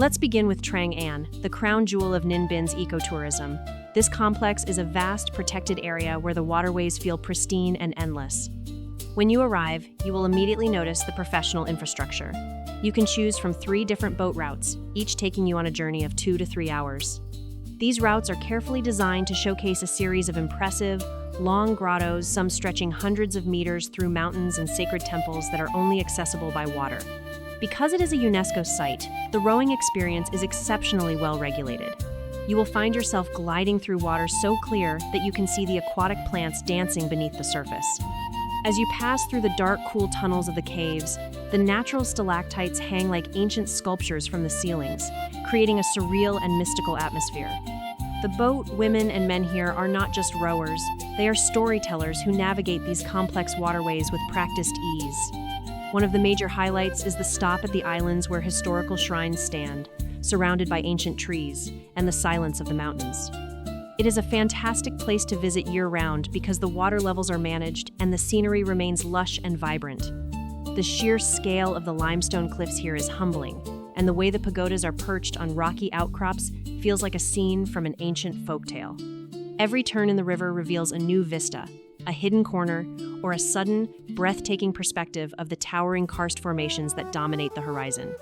Let's begin with Trang An, the crown jewel of Ninh Binh's ecotourism. This complex is a vast, protected area where the waterways feel pristine and endless. When you arrive, you will immediately notice the professional infrastructure. You can choose from 3 different boat routes, each taking you on a journey of 2 to 3 hours. These routes are carefully designed to showcase a series of impressive, long grottos, some stretching hundreds of meters through mountains and sacred temples that are only accessible by water. Because it is a UNESCO site, the rowing experience is exceptionally well regulated. You will find yourself gliding through water so clear that you can see the aquatic plants dancing beneath the surface. As you pass through the dark, cool tunnels of the caves, the natural stalactites hang like ancient sculptures from the ceilings, creating a surreal and mystical atmosphere. The boat, women, and men here are not just rowers, they are storytellers who navigate these complex waterways with practiced ease. One of the major highlights is the stop at the islands where historical shrines stand, surrounded by ancient trees, and the silence of the mountains. It is a fantastic place to visit year-round because the water levels are managed and the scenery remains lush and vibrant. The sheer scale of the limestone cliffs here is humbling, and the way the pagodas are perched on rocky outcrops feels like a scene from an ancient folktale. Every turn in the river reveals a new vista, a hidden corner, or a sudden, breathtaking perspective of the towering karst formations that dominate the horizon.